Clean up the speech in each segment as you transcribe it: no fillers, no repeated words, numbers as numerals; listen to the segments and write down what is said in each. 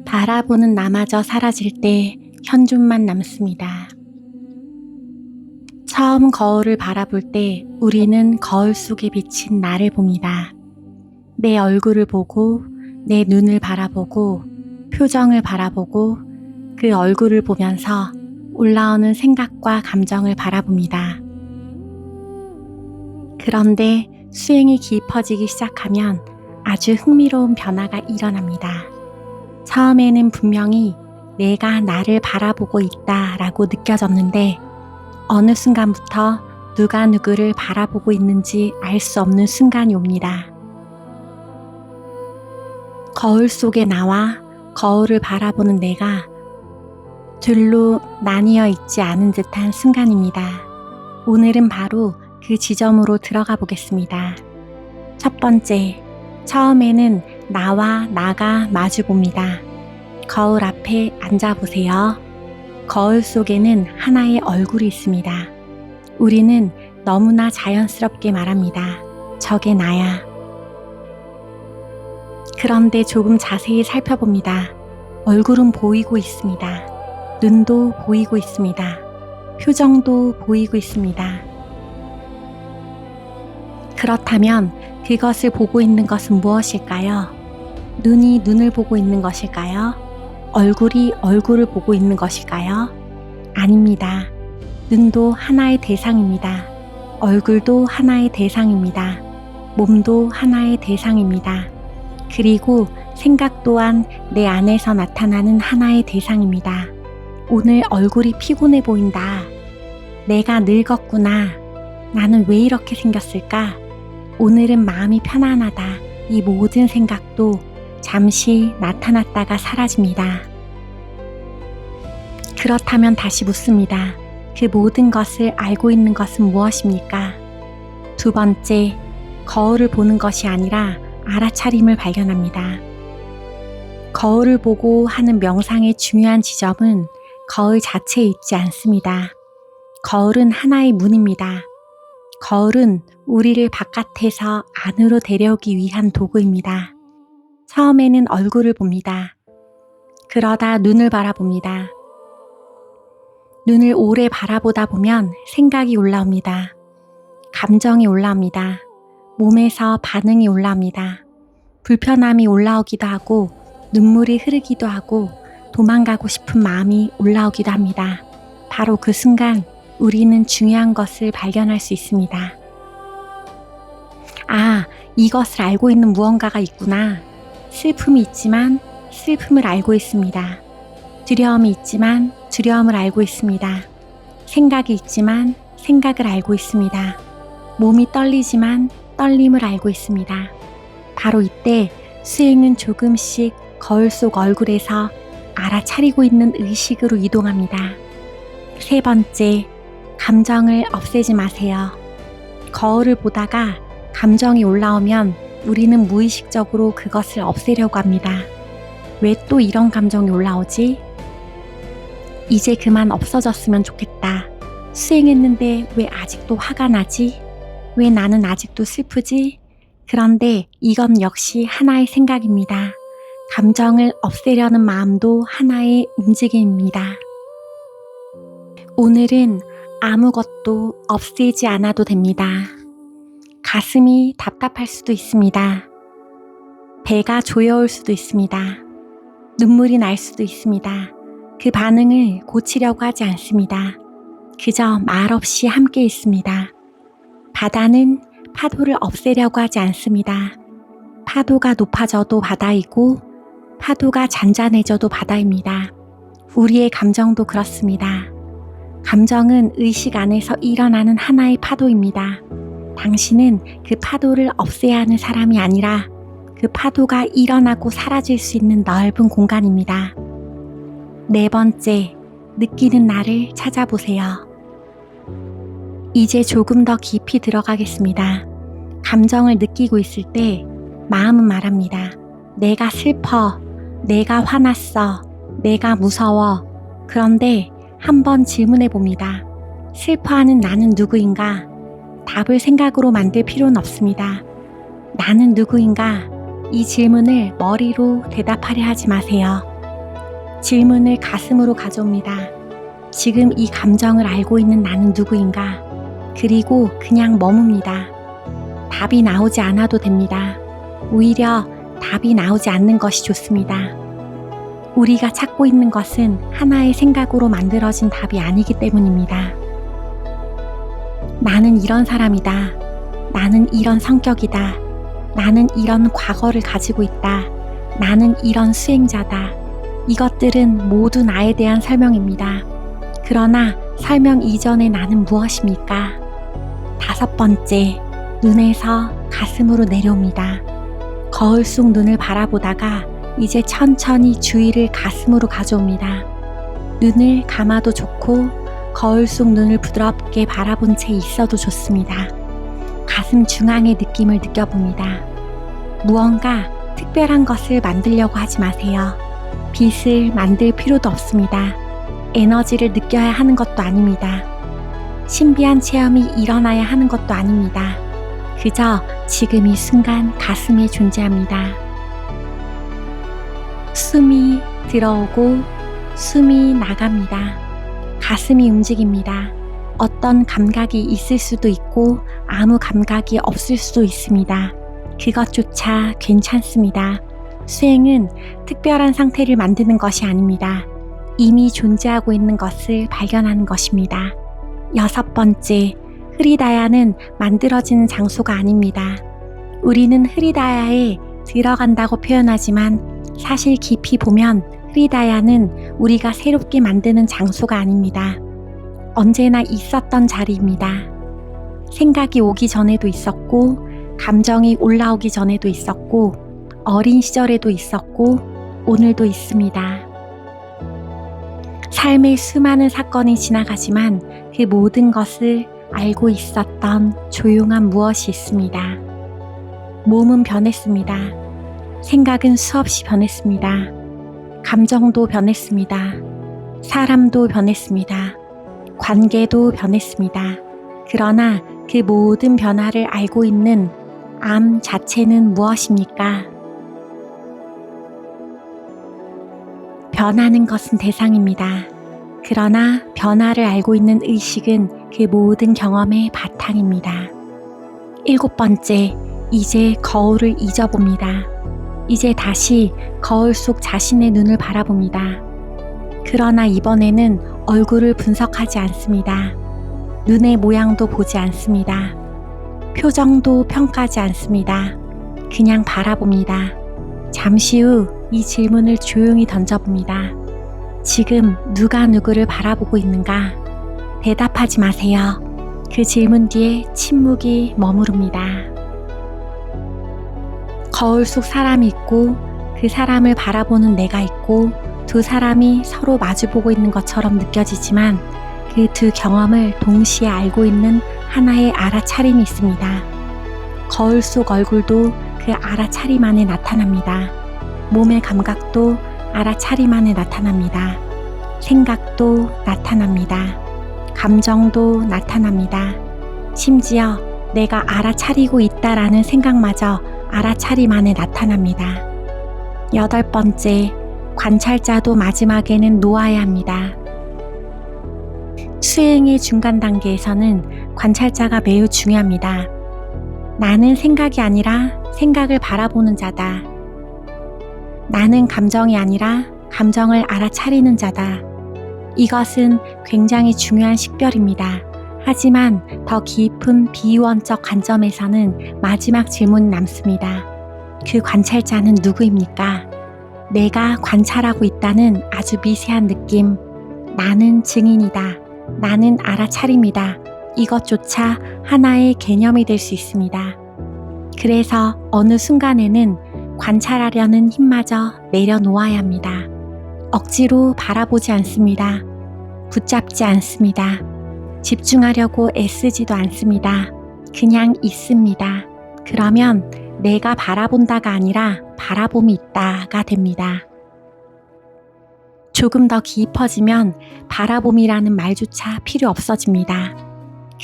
바라보는 나마저 사라질 때 현존만 남습니다. 처음 거울을 바라볼 때 우리는 거울 속에 비친 나를 봅니다. 내 얼굴을 보고 내 눈을 바라보고 표정을 바라보고 그 얼굴을 보면서 올라오는 생각과 감정을 바라봅니다. 그런데 수행이 깊어지기 시작하면 아주 흥미로운 변화가 일어납니다. 처음에는 분명히 내가 나를 바라보고 있다라고 느껴졌는데 어느 순간부터 누가 누구를 바라보고 있는지 알 수 없는 순간이 옵니다. 거울 속에 나와 거울을 바라보는 내가 둘로 나뉘어 있지 않은 듯한 순간입니다. 오늘은 바로 그 지점으로 들어가 보겠습니다. 첫 번째, 처음에는 나와 나가 마주 봅니다. 거울 앞에 앉아 보세요. 거울 속에는 하나의 얼굴이 있습니다. 우리는 너무나 자연스럽게 말합니다. 저게 나야. 그런데 조금 자세히 살펴봅니다. 얼굴은 보이고 있습니다. 눈도 보이고 있습니다. 표정도 보이고 있습니다. 그렇다면 그것을 보고 있는 것은 무엇일까요? 눈이 눈을 보고 있는 것일까요? 얼굴이 얼굴을 보고 있는 것일까요? 아닙니다. 눈도 하나의 대상입니다. 얼굴도 하나의 대상입니다. 몸도 하나의 대상입니다. 그리고 생각 또한 내 안에서 나타나는 하나의 대상입니다. 오늘 얼굴이 피곤해 보인다. 내가 늙었구나. 나는 왜 이렇게 생겼을까? 오늘은 마음이 편안하다. 이 모든 생각도 잠시 나타났다가 사라집니다. 그렇다면 다시 묻습니다. 그 모든 것을 알고 있는 것은 무엇입니까? 두 번째, 거울을 보는 것이 아니라 알아차림을 발견합니다. 거울을 보고 하는 명상의 중요한 지점은 거울 자체에 있지 않습니다. 거울은 하나의 문입니다. 거울은 우리를 바깥에서 안으로 데려오기 위한 도구입니다. 처음에는 얼굴을 봅니다. 그러다 눈을 바라봅니다. 눈을 오래 바라보다 보면 생각이 올라옵니다. 감정이 올라옵니다. 몸에서 반응이 올라옵니다. 불편함이 올라오기도 하고 눈물이 흐르기도 하고 도망가고 싶은 마음이 올라오기도 합니다. 바로 그 순간 우리는 중요한 것을 발견할 수 있습니다. 아, 이것을 알고 있는 무언가가 있구나. 슬픔이 있지만 슬픔을 알고 있습니다. 두려움이 있지만 두려움을 알고 있습니다. 생각이 있지만 생각을 알고 있습니다. 몸이 떨리지만 떨림을 알고 있습니다. 바로 이때 수행은 조금씩 거울 속 얼굴에서 알아차리고 있는 의식으로 이동합니다. 세 번째, 감정을 없애지 마세요. 거울을 보다가 감정이 올라오면 우리는 무의식적으로 그것을 없애려고 합니다. 왜 또 이런 감정이 올라오지? 이제 그만 없어졌으면 좋겠다. 수행했는데 왜 아직도 화가 나지? 왜 나는 아직도 슬프지? 그런데 이건 역시 하나의 생각입니다. 감정을 없애려는 마음도 하나의 움직임입니다. 오늘은 아무것도 없애지 않아도 됩니다. 가슴이 답답할 수도 있습니다. 배가 조여올 수도 있습니다. 눈물이 날 수도 있습니다. 그 반응을 고치려고 하지 않습니다. 그저 말없이 함께 있습니다. 바다는 파도를 없애려고 하지 않습니다. 파도가 높아져도 바다이고 파도가 잔잔해져도 바다입니다. 우리의 감정도 그렇습니다. 감정은 의식 안에서 일어나는 하나의 파도입니다. 당신은 그 파도를 없애야 하는 사람이 아니라 그 파도가 일어나고 사라질 수 있는 넓은 공간입니다. 네 번째, 느끼는 나를 찾아보세요. 이제 조금 더 깊이 들어가겠습니다. 감정을 느끼고 있을 때 마음은 말합니다. 내가 슬퍼, 내가 화났어, 내가 무서워. 그런데 한번 질문해 봅니다. 슬퍼하는 나는 누구인가? 답을 생각으로 만들 필요는 없습니다. 나는 누구인가? 이 질문을 머리로 대답하려 하지 마세요. 질문을 가슴으로 가져옵니다. 지금 이 감정을 알고 있는 나는 누구인가? 그리고 그냥 머뭅니다. 답이 나오지 않아도 됩니다. 오히려 답이 나오지 않는 것이 좋습니다. 우리가 찾고 있는 것은 하나의 생각으로 만들어진 답이 아니기 때문입니다. 나는 이런 사람이다. 나는 이런 성격이다. 나는 이런 과거를 가지고 있다. 나는 이런 수행자다. 이것들은 모두 나에 대한 설명입니다. 그러나 설명 이전의 나는 무엇입니까? 5번째, 눈에서 가슴으로 내려옵니다. 거울 속 눈을 바라보다가 이제 천천히 주의를 가슴으로 가져옵니다. 눈을 감아도 좋고 거울 속 눈을 부드럽게 바라본 채 있어도 좋습니다. 가슴 중앙의 느낌을 느껴봅니다. 무언가 특별한 것을 만들려고 하지 마세요. 빛을 만들 필요도 없습니다. 에너지를 느껴야 하는 것도 아닙니다. 신비한 체험이 일어나야 하는 것도 아닙니다. 그저 지금 이 순간 가슴에 존재합니다. 숨이 들어오고 숨이 나갑니다. 가슴이 움직입니다. 어떤 감각이 있을 수도 있고 아무 감각이 없을 수도 있습니다. 그것조차 괜찮습니다. 수행은 특별한 상태를 만드는 것이 아닙니다. 이미 존재하고 있는 것을 발견하는 것입니다. 6번째, 흐리다야는 만들어지는 장소가 아닙니다. 우리는 흐리다야에 들어간다고 표현하지만 사실 깊이 보면 흐리다야는 우리가 새롭게 만드는 장소가 아닙니다. 언제나 있었던 자리입니다. 생각이 오기 전에도 있었고, 감정이 올라오기 전에도 있었고, 어린 시절에도 있었고, 오늘도 있습니다. 삶의 수많은 사건이 지나가지만 그 모든 것을 알고 있었던 조용한 무엇이 있습니다. 몸은 변했습니다. 생각은 수없이 변했습니다. 감정도 변했습니다. 사람도 변했습니다. 관계도 변했습니다. 그러나 그 모든 변화를 알고 있는 암 자체는 무엇입니까? 변하는 것은 대상입니다. 그러나 변화를 알고 있는 의식은 그 모든 경험의 바탕입니다. 7번째, 이제 거울을 잊어봅니다. 이제 다시 거울 속 자신의 눈을 바라봅니다. 그러나 이번에는 얼굴을 분석하지 않습니다. 눈의 모양도 보지 않습니다. 표정도 평가하지 않습니다. 그냥 바라봅니다. 잠시 후 이 질문을 조용히 던져봅니다. 지금 누가 누구를 바라보고 있는가? 대답하지 마세요. 그 질문 뒤에 침묵이 머무릅니다. 거울 속 사람이 있고 그 사람을 바라보는 내가 있고 두 사람이 서로 마주보고 있는 것처럼 느껴지지만 그 두 경험을 동시에 알고 있는 하나의 알아차림이 있습니다. 거울 속 얼굴도 그 알아차림 안에 나타납니다. 몸의 감각도 알아차림 안에 나타납니다. 생각도 나타납니다. 감정도 나타납니다. 심지어 내가 알아차리고 있다라는 생각마저 알아차림 안에 나타납니다. 8번째, 관찰자도 마지막에는 놓아야 합니다. 수행의 중간 단계에서는 관찰자가 매우 중요합니다. 나는 생각이 아니라 생각을 바라보는 자다. 나는 감정이 아니라 감정을 알아차리는 자다. 이것은 굉장히 중요한 식별입니다. 하지만 더 깊은 비유언적 관점에서는 마지막 질문이 남습니다. 그 관찰자는 누구입니까? 내가 관찰하고 있다는 아주 미세한 느낌. 나는 증인이다. 나는 알아차림이다. 이것조차 하나의 개념이 될 수 있습니다. 그래서 어느 순간에는 관찰하려는 힘마저 내려놓아야 합니다. 억지로 바라보지 않습니다. 붙잡지 않습니다. 집중하려고 애쓰지도 않습니다. 그냥 있습니다. 그러면 내가 바라본다가 아니라 바라봄이 있다가 됩니다. 조금 더 깊어지면 바라봄이라는 말조차 필요 없어집니다.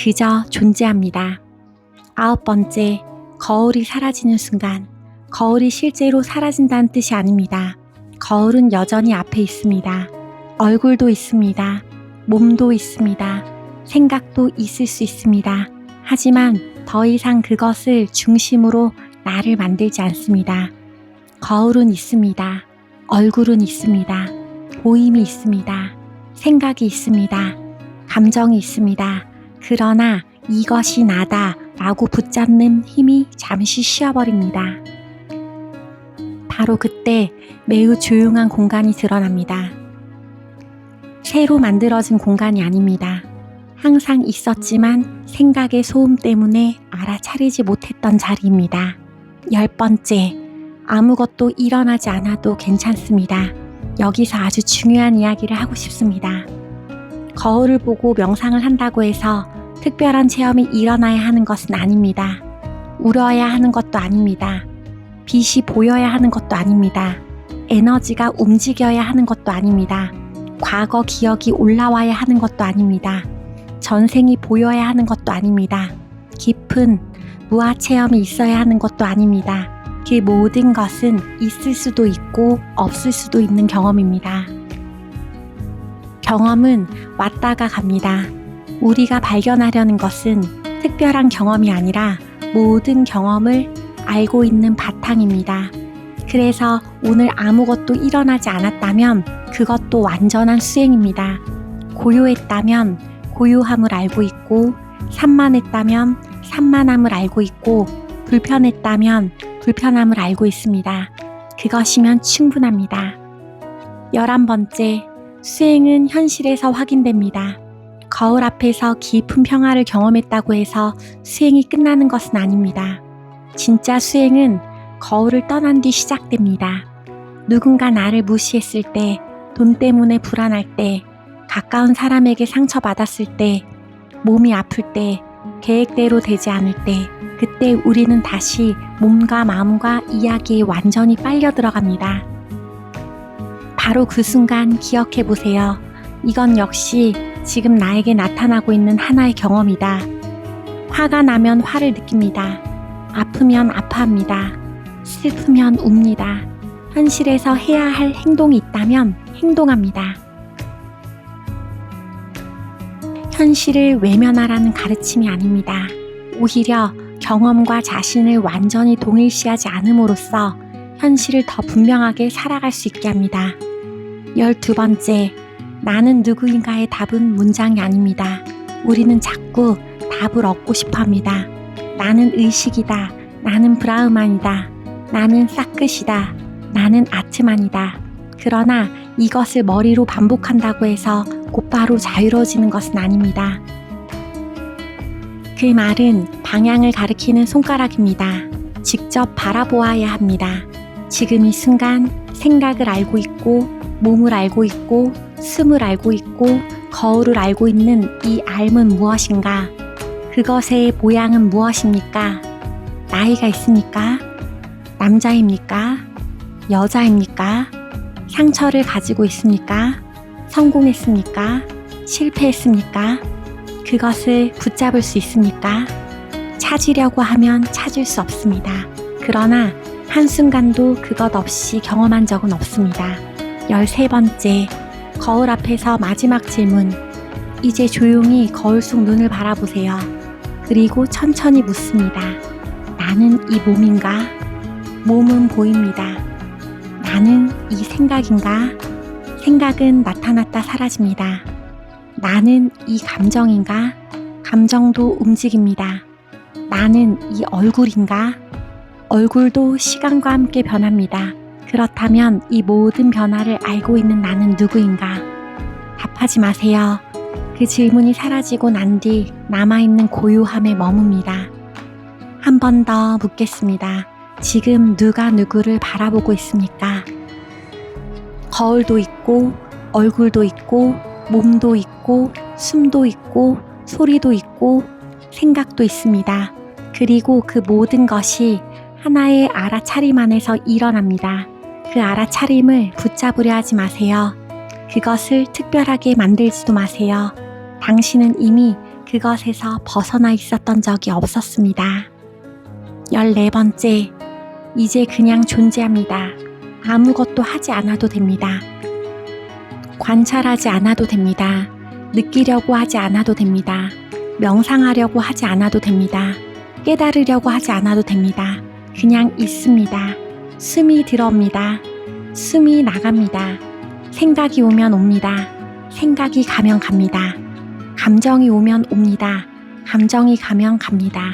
그저 존재합니다. 9번째, 거울이 사라지는 순간, 거울이 실제로 사라진다는 뜻이 아닙니다. 거울은 여전히 앞에 있습니다. 얼굴도 있습니다. 몸도 있습니다. 생각도 있을 수 있습니다. 하지만 더 이상 그것을 중심으로 나를 만들지 않습니다. 거울은 있습니다. 얼굴은 있습니다. 보임이 있습니다. 생각이 있습니다. 감정이 있습니다. 그러나 이것이 나다 라고 붙잡는 힘이 잠시 쉬어버립니다. 바로 그때 매우 조용한 공간이 드러납니다. 새로 만들어진 공간이 아닙니다. 항상 있었지만 생각의 소음 때문에 알아차리지 못했던 자리입니다. 10번째, 아무것도 일어나지 않아도 괜찮습니다. 여기서 아주 중요한 이야기를 하고 싶습니다. 거울을 보고 명상을 한다고 해서 특별한 체험이 일어나야 하는 것은 아닙니다. 울어야 하는 것도 아닙니다. 빛이 보여야 하는 것도 아닙니다. 에너지가 움직여야 하는 것도 아닙니다. 과거 기억이 올라와야 하는 것도 아닙니다. 전생이 보여야 하는 것도 아닙니다. 깊은 무아 체험이 있어야 하는 것도 아닙니다. 그 모든 것은 있을 수도 있고 없을 수도 있는 경험입니다. 경험은 왔다가 갑니다. 우리가 발견하려는 것은 특별한 경험이 아니라 모든 경험을 알고 있는 바탕입니다. 그래서 오늘 아무것도 일어나지 않았다면 그것도 완전한 수행입니다. 고요했다면 고요함을 알고 있고, 산만했다면 산만함을 알고 있고, 불편했다면 불편함을 알고 있습니다. 그것이면 충분합니다. 11번째, 수행은 현실에서 확인됩니다. 거울 앞에서 깊은 평화를 경험했다고 해서 수행이 끝나는 것은 아닙니다. 진짜 수행은 거울을 떠난 뒤 시작됩니다. 누군가 나를 무시했을 때, 돈 때문에 불안할 때, 가까운 사람에게 상처받았을 때, 몸이 아플 때, 계획대로 되지 않을 때, 그때 우리는 다시 몸과 마음과 이야기에 완전히 빨려 들어갑니다. 바로 그 순간 기억해 보세요. 이건 역시 지금 나에게 나타나고 있는 하나의 경험이다. 화가 나면 화를 느낍니다. 아프면 아파합니다. 슬프면 웁니다. 현실에서 해야 할 행동이 있다면 행동합니다. 현실을 외면하라는 가르침이 아닙니다. 오히려 경험과 자신을 완전히 동일시하지 않음으로써 현실을 더 분명하게 살아갈 수 있게 합니다. 12번째, 나는 누구인가의 답은 문장이 아닙니다. 우리는 자꾸 답을 얻고 싶어 합니다. 나는 의식이다. 나는 브라흐만이다. 나는 사크시다. 나는 아트만이다. 그러나 이것을 머리로 반복한다고 해서 곧바로 자유로워지는 것은 아닙니다. 그 말은 방향을 가리키는 손가락입니다. 직접 바라보아야 합니다. 지금 이 순간 생각을 알고 있고, 몸을 알고 있고, 숨을 알고 있고, 거울을 알고 있는 이 알은 무엇인가? 그것의 모양은 무엇입니까? 나이가 있습니까? 남자입니까? 여자입니까? 상처를 가지고 있습니까? 성공했습니까? 실패했습니까? 그것을 붙잡을 수 있습니까? 찾으려고 하면 찾을 수 없습니다. 그러나 한순간도 그것 없이 경험한 적은 없습니다. 13번째, 거울 앞에서 마지막 질문. 이제 조용히 거울 속 눈을 바라보세요. 그리고 천천히 묻습니다. 나는 이 몸인가? 몸은 보입니다. 나는 이 생각인가? 생각은 나타났다 사라집니다. 나는 이 감정인가? 감정도 움직입니다. 나는 이 얼굴인가? 얼굴도 시간과 함께 변합니다. 그렇다면 이 모든 변화를 알고 있는 나는 누구인가? 답하지 마세요. 그 질문이 사라지고 난 뒤 남아있는 고요함에 머뭅니다. 한 번 더 묻겠습니다. 지금 누가 누구를 바라보고 있습니까? 거울도 있고, 얼굴도 있고, 몸도 있고, 숨도 있고, 소리도 있고, 생각도 있습니다. 그리고 그 모든 것이 하나의 알아차림 안에서 일어납니다. 그 알아차림을 붙잡으려 하지 마세요. 그것을 특별하게 만들지도 마세요. 당신은 이미 그것에서 벗어나 있었던 적이 없었습니다. 14번째, 이제 그냥 존재합니다. 아무것도 하지 않아도 됩니다. 관찰하지 않아도 됩니다. 느끼려고 하지 않아도 됩니다. 명상하려고 하지 않아도 됩니다. 깨달으려고 하지 않아도 됩니다. 그냥 있습니다. 숨이 들어옵니다. 숨이 나갑니다. 생각이 오면 옵니다. 생각이 가면 갑니다. 감정이 오면 옵니다. 감정이 가면 갑니다.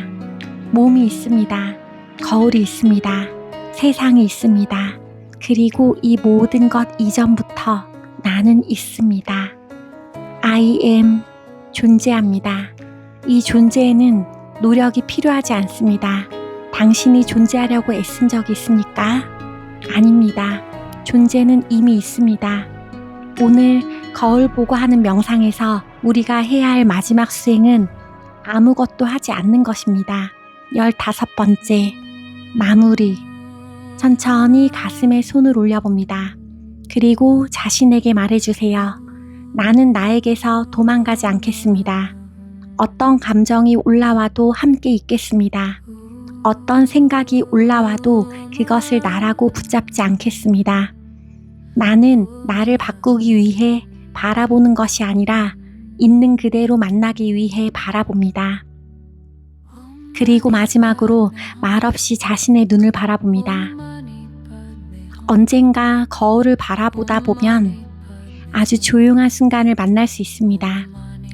몸이 있습니다. 거울이 있습니다. 세상이 있습니다. 그리고 이 모든 것 이전부터 나는 있습니다. I am 존재합니다. 이 존재에는 노력이 필요하지 않습니다. 당신이 존재하려고 애쓴 적이 있습니까? 아닙니다. 존재는 이미 있습니다. 오늘 거울 보고 하는 명상에서 우리가 해야 할 마지막 수행은 아무것도 하지 않는 것입니다. 15번째, 마무리. 천천히 가슴에 손을 올려봅니다. 그리고 자신에게 말해주세요. 나는 나에게서 도망가지 않겠습니다. 어떤 감정이 올라와도 함께 있겠습니다. 어떤 생각이 올라와도 그것을 나라고 붙잡지 않겠습니다. 나는 나를 바꾸기 위해 바라보는 것이 아니라 있는 그대로 만나기 위해 바라봅니다. 그리고 마지막으로 말없이 자신의 눈을 바라봅니다. 언젠가 거울을 바라보다 보면 아주 조용한 순간을 만날 수 있습니다.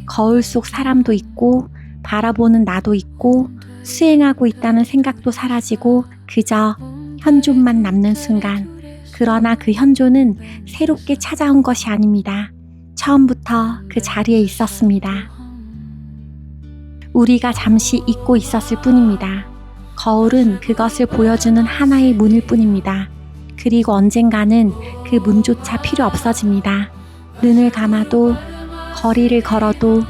거울 속 사람도 있고 바라보는 나도 있고 수행하고 있다는 생각도 사라지고 그저 현존만 남는 순간. 그러나 그 현존은 새롭게 찾아온 것이 아닙니다. 처음부터 그 자리에 있었습니다. 우리가 잠시 잊고 있었을 뿐입니다. 거울은 그것을 보여주는 하나의 문일 뿐입니다. 그리고 언젠가는 그 문조차 필요 없어집니다. 눈을 감아도, 거리를 걸어도,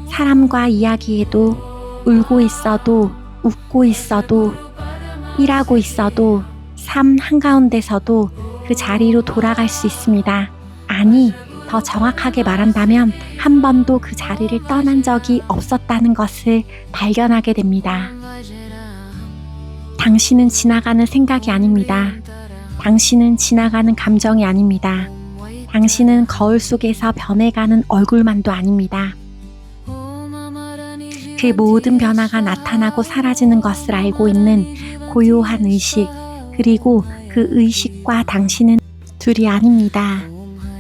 사람과 이야기해도, 울고 있어도, 웃고 있어도, 일하고 있어도, 삶 한가운데서도 그 자리로 돌아갈 수 있습니다. 아니, 더 정확하게 말한다면 한 번도 그 자리를 떠난 적이 없었다는 것을 발견하게 됩니다. 당신은 지나가는 생각이 아닙니다. 당신은 지나가는 감정이 아닙니다. 당신은 거울 속에서 변해가는 얼굴만도 아닙니다. 그 모든 변화가 나타나고 사라지는 것을 알고 있는 고요한 의식, 그리고 그 의식과 당신은 둘이 아닙니다.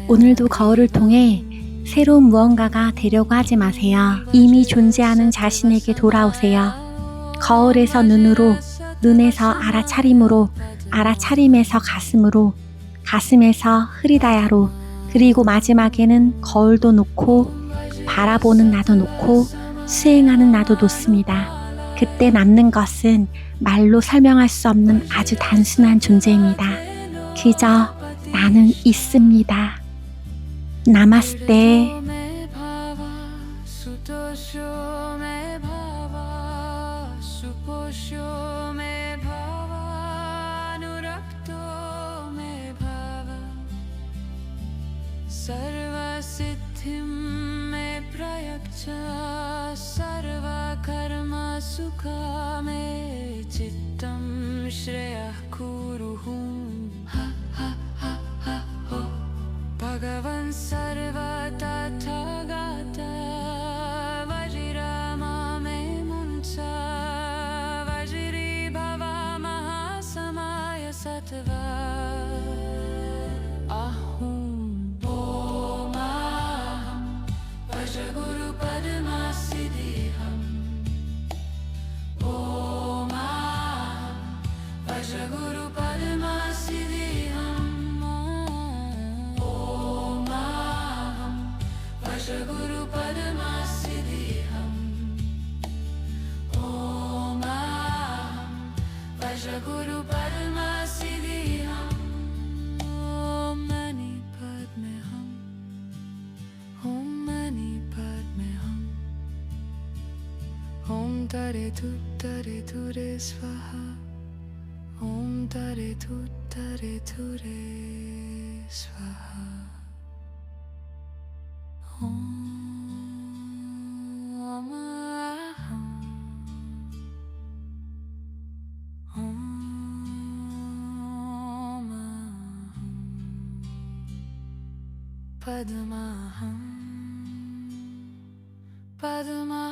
오늘도 거울을 통해 새로운 무언가가 되려고 하지 마세요. 이미 존재하는 자신에게 돌아오세요. 거울에서 눈으로, 눈에서 알아차림으로, 알아차림에서 가슴으로, 가슴에서 흐리다야로, 그리고 마지막에는 거울도 놓고 바라보는 나도 놓고 수행하는 나도 놓습니다. 그때 남는 것은 말로 설명할 수 없는 아주 단순한 존재입니다. 그저 나는 있습니다. 나마스테. Sukame chittam shreya kuruhum ha ha ha ha ho Bhagavan sarva tathagata Vajrama me muncha Vajri bhava mahasamaya sattva Ahum Omaham Vajraguru padma siddhiham Vajraguru padma siddhiham Om Aham Vajraguru padma siddhiham Om Aham Vajraguru padma siddhiham Om Mani Padme Hum Om Mani Padme Hum Om Tare Ture Svaha Om Tare Ture Svaha Om Aham Om Aham Padmaham Padmaham